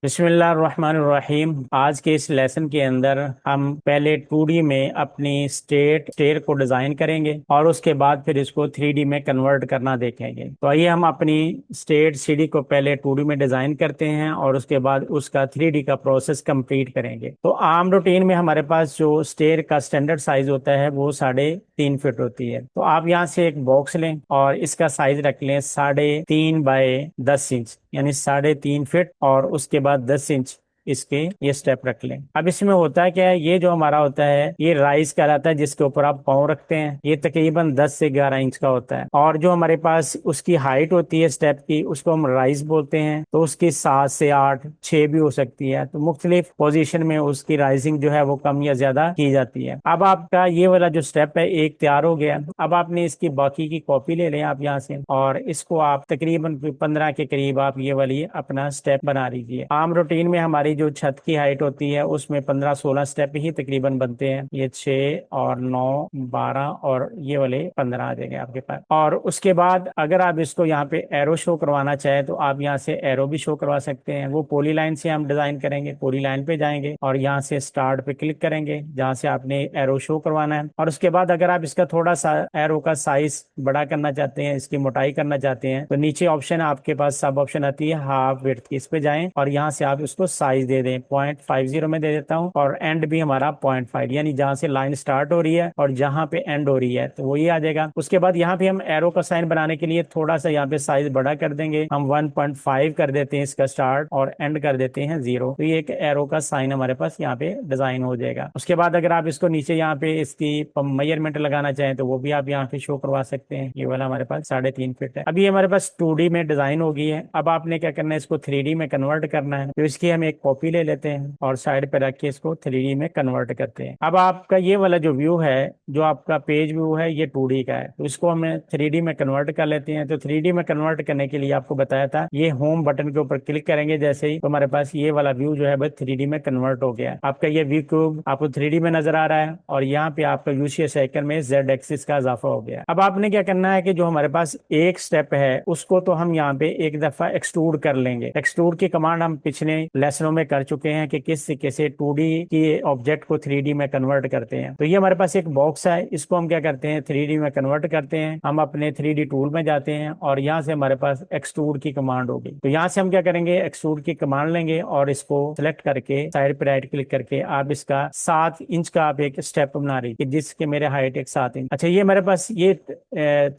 बिस्मिल्लाहिर्रहमानिर्रहीम। आज के इस लेसन के अंदर हम पहले 2D में अपनी स्टेयर को डिजाइन करेंगे और उसके बाद फिर इसको 3D में कन्वर्ट करना देखेंगे। तो आइए हम अपनी स्टेयर सीढ़ी को पहले 2D में डिजाइन करते हैं और उसके बाद उसका 3D का प्रोसेस कंप्लीट करेंगे। तो आम रूटीन में हमारे पास जो स्टेयर का स्टैंडर्ड साइज होता है वो 3.5 फीट होती है। तो आप यहाँ से एक बॉक्स लें और इसका साइज रख लें 3.5 बाय 10 इंच, यानी 3.5 फीट, और उसके बाद 10 इंच इसके ये स्टेप रख लें। अब इसमें होता है क्या है, ये जो हमारा होता है ये राइज कहलाता है, जिसके ऊपर आप पाँव रखते हैं। ये तकरीबन 10 से 11 इंच का होता है। और जो हमारे पास उसकी हाइट होती है स्टेप की, उसको हम राइज बोलते हैं। तो उसकी 7 से 8, 6 भी हो सकती है। तो मुख्तलिफ पोजीशन में उसकी राइजिंग जो है वो कम या ज्यादा की जाती है। अब आपका ये वाला जो स्टेप है एक तैयार हो गया। अब आपने इसकी बाकी की कॉपी ले लें आप यहाँ से, और इसको आप तकरीबन 15 के करीब आप ये वाली अपना स्टेप बना लीजिए। आम रूटीन में हमारी जो छत की हाइट होती है उसमें 15-16 स्टेप ही तकरीबन बनते हैं। ये 6 और 9, 12 और ये वाले 15 आ जाएंगे आपके पास। और उसके बाद अगर आप इसको यहाँ पे एरो शो करवाना चाहें तो आप यहाँ से एरो भी शो करवा सकते हैं। वो पॉली लाइन से हम डिजाइन करेंगे। पॉली लाइन पे जाएंगे और यहाँ से स्टार्ट पे क्लिक करेंगे जहाँ से आपने एरो शो करवाना है। और उसके बाद अगर आप इसका थोड़ा सा एरो का साइज बड़ा करना चाहते हैं, इसकी मोटाई करना चाहते हैं, तो नीचे ऑप्शन आपके पास सब ऑप्शन आती है हाफ विड्थ की, इस पे जाएं और यहाँ से आप उसको साइज दे दें। 0.50 में दे देता हूँ और एंड भी हमारा 0.5, यानी जहाँ से लाइन स्टार्ट हो रही है और जहाँ पे एंड हो रही है तो वो ये आ जाएगा। उसके बाद यहाँ पे हम एरो का साइन बनाने के लिए थोड़ा सा यहाँ पे साइज बड़ा कर देंगे। हम 1.5 कर देते हैं इसका स्टार्ट और एंड कर देते हैं 0। तो ये एक एरो का साइन हमारे पास यहाँ पे डिजाइन हो जाएगा। उसके बाद अगर आप इसको नीचे यहाँ पे इसकी मेजरमेंट लगाना चाहें तो वो भी आप यहाँ पे शो करवा सकते हैं। ये वाला हमारे पास 3.5 फीट है। अभी ये हमारे पास 2D में डिजाइन हो गई है। अब आपने क्या करना है, इसको 3D में कन्वर्ट करना है। तो इसकी हम एक कॉपी ले लेते हैं और साइड पे रख के इसको 3D में कन्वर्ट करते हैं। अब आपका ये वाला जो व्यू है, जो आपका पेज व्यू है, ये 2D का है। तो इसको हमें 3D में कन्वर्ट कर लेते हैं। तो 3D में कन्वर्ट करने के लिए आपको बताया था, ये होम बटन के ऊपर क्लिक करेंगे जैसे ही, तो हमारे पास ये वाला व्यू जो है बस 3D में कन्वर्ट हो गया है। आपका ये व्यू क्यूब आपको 3D में नजर आ रहा है और यहाँ पे आपका यूसी साइकिल में जेड एक्सिस का इजाफा हो गया। अब आपने क्या करना है कि जो हमारे पास एक स्टेप है उसको तो हम यहाँ पे एक दफा एक्सट्रूड कर लेंगे। एक्सट्रूड की कमांड हम पिछले लेसनों में कर चुके हैं कि किस तरीके से 2D की ऑब्जेक्ट को 3D में कन्वर्ट करते हैं। तो ये हमारे पास एक बॉक्स है, इसको हम क्या करते हैं 3D में कन्वर्ट करते हैं। हम अपने 3D टूल में जाते हैं और यहाँ से हमारे पास एक्सट्रूड की कमांड होगी। तो यहाँ से हम क्या करेंगे, एक्सट्रूड की कमांड लेंगे और इसको सिलेक्ट करके साइड पे राइट क्लिक करके आप इसका 7 इंच का आप एक स्टेप बना रही है, जिसके मेरे हाइट एक 7 इंच। अच्छा, ये मेरे पास ये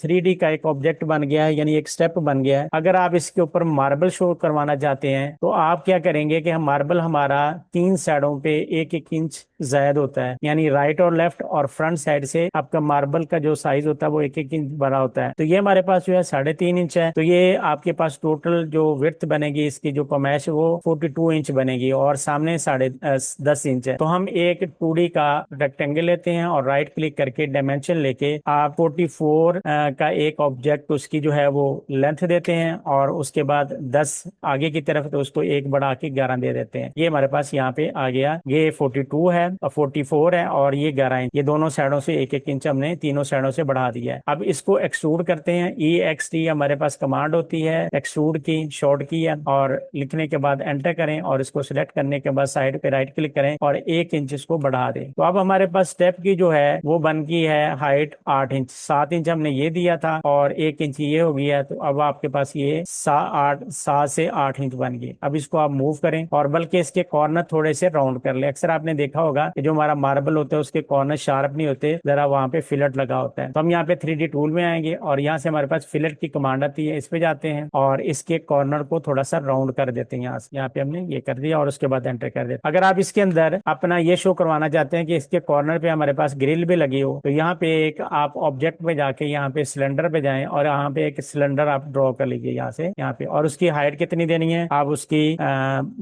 3D का एक ऑब्जेक्ट बन गया है, यानी एक स्टेप बन गया है। अगर आप इसके ऊपर मार्बल शो करवाना चाहते हैं तो आप क्या करेंगे कि हम मार्बल हमारा 3 साइडों पे 1-1 इंच ज्यादा होता है, यानी राइट और लेफ्ट और फ्रंट साइड से आपका मार्बल का जो साइज होता है वो 1-1 इंच बड़ा होता है। तो ये हमारे पास जो है 3.5 इंच है। तो ये आपके पास टोटल जो विड्थ बनेगी इसकी जो पैमाइश वो 42 इंच बनेगी और सामने 10.5 इंच है। तो हम एक 2D का रेक्टेंगल लेते हैं और राइट क्लिक करके डायमेंशन लेके आप 44 का एक ऑब्जेक्ट उसकी जो है वो लेंथ देते हैं और उसके बाद 10 आगे की तरफ, तो उसको एक बढ़ा के 11 दे देते हैं। ये हमारे पास यहाँ पे आ गया। ये 42 है और 44 है और ये 11 इंच, ये दोनों साइडों से 1-1 इंच हमने तीनों साइडों से बढ़ा दिया है। अब इसको एक्सट्रूड करते हैं। EXT हमारे पास कमांड होती है एक्सट्रूड की, शॉर्ट की है, और लिखने के बाद एंटर करें और इसको सिलेक्ट करने के बाद साइड पे राइट क्लिक करें और 1 इंच इसको बढ़ा दें। तो अब हमारे पास स्टेप की जो है वो बन गई है हाइट 8 इंच। 7 इंच हमने ये दिया था और 1 इंच ये हो गया। तो अब आपके पास ये 7 से 8 इंच बन गई। अब इसको आप मूव करें और बल्कि इसके कॉर्नर थोड़े से राउंड कर ले। अक्सर आपने देखा होगा कि जो हमारा मार्बल होता है उसके कॉर्नर शार्प नहीं होते, जरा वहां पे फिलेट लगा होता है। तो हम यहाँ पे 3D टूल में आएंगे और यहाँ से हमारे पास फिलेट की कमांड आती है, इस पे जाते हैं और इसके कॉर्नर को थोड़ा सा राउंड कर देते हैं। यहाँ पे हमने ये कर दिया और उसके बाद एंटर कर दिया। अगर आप इसके अंदर अपना ये शो करवाना चाहते हैं कि इसके कॉर्नर पे हमारे पास ग्रिल भी लगी हो, तो यहाँ पे एक आप ऑब्जेक्ट पे जाके यहाँ पे सिलेंडर पे जाएं और यहाँ पे एक सिलेंडर आप ड्रॉ कर लीजिए यहाँ से, यहाँ पे, और उसकी हाइट कितनी देनी है आप उसकी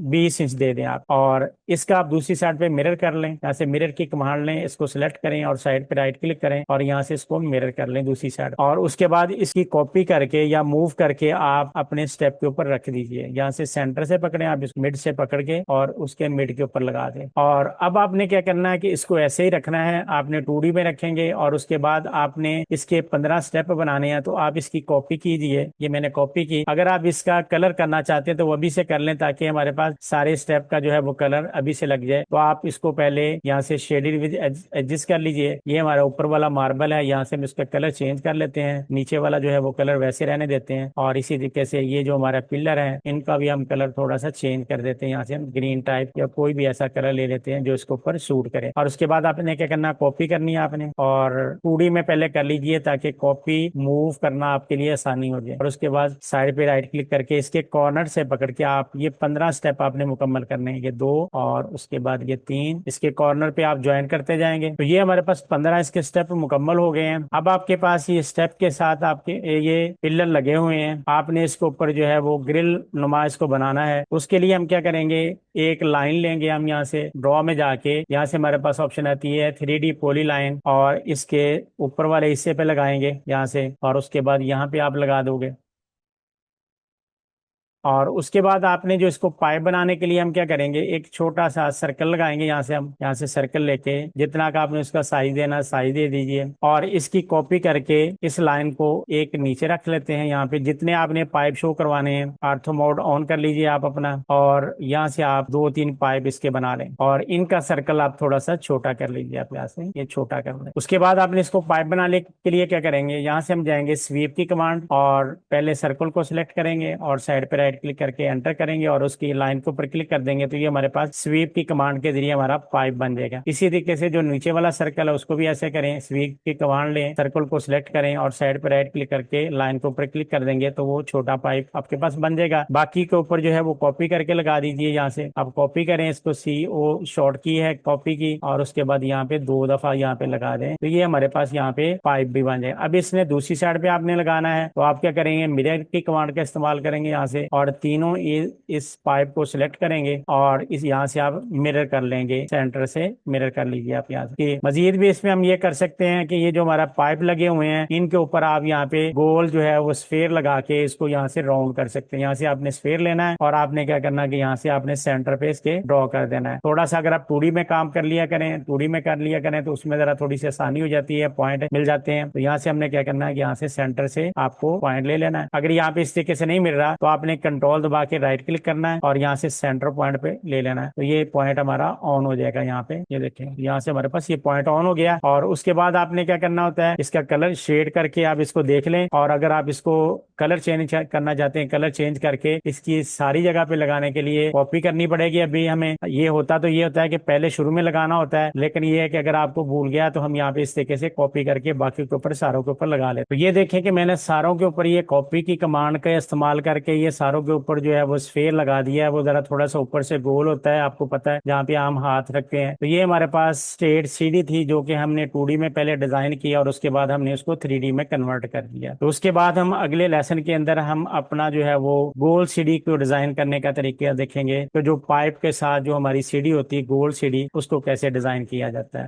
20 इंच दे दें आप, और इसका आप दूसरी साइड पे मिरर कर लें, यहाँ से मिरर की कमांड लें, इसको सिलेक्ट करें और साइड पे राइट क्लिक करें और यहाँ से इसको मिरर कर लें दूसरी साइड, और उसके बाद इसकी कॉपी करके या मूव करके आप अपने स्टेप के ऊपर रख दीजिए। यहाँ से सेंटर से पकड़े आप, इसको मिड से पकड़ के और उसके मिड के ऊपर लगा दें। और अब आपने क्या करना है कि इसको ऐसे ही रखना है, आपने 2D में रखेंगे और उसके बाद आपने इसके 15 स्टेप बनाने हैं। तो आप इसकी कॉपी कीजिए, ये मैंने कॉपी की। अगर आप इसका कलर करना चाहते हैं तो वो अभी से कर लें, ताकि हमारे पास सारे स्टेप का जो है वो कलर अभी से लग जाए। तो आप इसको पहले यहाँ से शेडेड विद एडजस्ट कर लीजिए। ये हमारा ऊपर वाला मार्बल है, यहाँ से हम इसका कलर चेंज कर लेते हैं, नीचे वाला जो है वो कलर वैसे रहने देते हैं। और इसी तरीके से ये जो हमारा पिलर है इनका भी हम कलर थोड़ा सा चेंज कर देते हैं, यहाँ से हम ग्रीन टाइप या कोई भी ऐसा कलर ले लेते हैं जो इसके ऊपर सूट करे। और उसके बाद आपने क्या करना, कॉपी करनी है आपने, और 2D में पहले कर लीजिए ताकि कॉपी मूव करना आपके लिए आसानी हो जाए। और उसके बाद साइड पे राइट क्लिक करके इसके कॉर्नर से पकड़ के आप ये 15 स्टेप आपने मुकम्मल करने हैं, ये 2 और उसके बाद ये 3, इसके कॉर्नर पे आप ज्वाइन करते जाएंगे। तो ये हमारे पास 15 इसके स्टेप मुकम्मल हो गए हैं। अब आपके पास ये स्टेप के साथ आपके ये पिलर लगे हुए हैं, आपने इसके ऊपर जो है वो ग्रिल नुमा इसको बनाना है। उसके लिए हम क्या करेंगे, एक लाइन लेंगे हम, यहाँ से ड्रॉ में जाके यहाँ से हमारे पास ऑप्शन आती है 3D पॉली लाइन, और इसके ऊपर वाले हिस्से पे लगाएंगे यहाँ से, और उसके बाद यहाँ पे आप लगा दोगे। और उसके बाद आपने जो इसको पाइप बनाने के लिए हम क्या करेंगे, एक छोटा सा सर्कल लगाएंगे। यहाँ से हम यहाँ से सर्कल लेके जितना का आपने उसका साइज देना साइज दे दीजिए, और इसकी कॉपी करके इस लाइन को एक नीचे रख लेते हैं। यहाँ पे जितने आपने पाइप शो करवाने हैं आर्थो मोड ऑन कर लीजिए आप अपना, और यहाँ से आप 2-3 पाइप इसके बना लें, और इनका सर्कल आप थोड़ा सा छोटा कर लीजिए। आप यहाँ से ये छोटा कर लें। उसके बाद आपने इसको पाइप बनाने के लिए क्या करेंगे, यहाँ से हम जाएंगे स्वीप की कमांड, और पहले सर्कल को सिलेक्ट करेंगे और साइड पे क्लिक करके एंटर करेंगे और उसकी लाइन के ऊपर क्लिक कर देंगे। तो ये हमारे पास स्वीप की कमांड के जरिए हमारा पाइप बन जाएगा। इसी तरीके से जो नीचे वाला सर्कल है उसको भी ऐसे करें, स्वीप की कमांड लें, सर्कल को सिलेक्ट करें और साइड पे राइट क्लिक करके लाइन के ऊपर क्लिक कर देंगे, तो वो छोटा पाइप आपके पास बन जाएगा। बाकी के ऊपर जो है वो कॉपी करके लगा दीजिए। यहाँ से आप कॉपी करें, इसको CO शॉर्ट की है कॉपी की, और उसके बाद यहाँ पे 2 दफा यहाँ पे लगा दें, तो ये हमारे पास यहाँ पे पाइप भी बन जाए। अब इसने दूसरी साइड पे आपने लगाना है, तो आप क्या करेंगे, मिरर की कमांड का इस्तेमाल करेंगे यहाँ से, और तीनों इस पाइप को सिलेक्ट करेंगे और इस यहाँ से आप मिरर कर लेंगे, सेंटर से मिरर कर लीजिए आप यहाँ से। मजीद भी इसमें हम ये कर सकते हैं कि ये जो हमारा पाइप लगे हुए हैं इनके ऊपर आप यहाँ पे गोल जो है वो स्फेयर लगा के इसको यहाँ से राउंड कर सकते हैं। यहाँ से आपने स्फेयर लेना है और आपने क्या करना है कि यहाँ से आपने सेंटर पे इसके ड्रॉ कर देना है। थोड़ा सा अगर आप 2D में काम कर लिया करें, 2D में कर लिया करें तो उसमें जरा थोड़ी सी आसानी हो जाती है, पॉइंट मिल जाते हैं। तो यहाँ से हमने क्या करना है कि यहाँ से सेंटर से आपको पॉइंट ले लेना है। अगर यहाँ पे इस तरीके से नहीं मिल रहा तो आपने कंट्रोल दबा के राइट क्लिक करना है और यहाँ से सेंटर पॉइंट पे ले लेना है, तो ये पॉइंट हमारा ऑन हो जाएगा। यहाँ पे ये देखें, यहाँ से हमारे पास ये पॉइंट ऑन हो गया। और उसके बाद आपने क्या करना होता है, इसका कलर शेड करके आप इसको देख लें, और अगर आप इसको कलर चेंज करना चाहते हैं, कलर चेंज करके इसकी सारी जगह पे लगाने के लिए कॉपी करनी पड़ेगी। अभी हमें ये होता है कि पहले शुरू में लगाना होता है, लेकिन ये है कि अगर आपको भूल गया तो हम यहाँ पे इस तरीके से कॉपी करके बाकी के ऊपर सारों के ऊपर लगा ले। तो ये देखें कि मैंने सारों के ऊपर ये कॉपी की कमांड का इस्तेमाल करके ये सारों के ऊपर जो है वो स्फेयर लगा दिया है। वो जरा थोड़ा सा ऊपर से गोल होता है, आपको पता है, जहाँ पे हम हाथ रखते हैं। तो ये हमारे पास स्ट्रेट सीढ़ी थी जो कि हमने 2D में पहले डिजाइन किया और उसके बाद हमने उसको 3D में कन्वर्ट कर दिया। तो उसके बाद हम अगले लेसन के अंदर हम अपना जो है वो गोल सीढ़ी को डिजाइन करने का तरीका देखेंगे। तो जो पाइप के साथ जो हमारी सीढ़ी होती है, गोल सीढ़ी, उसको कैसे डिजाइन किया जाता है।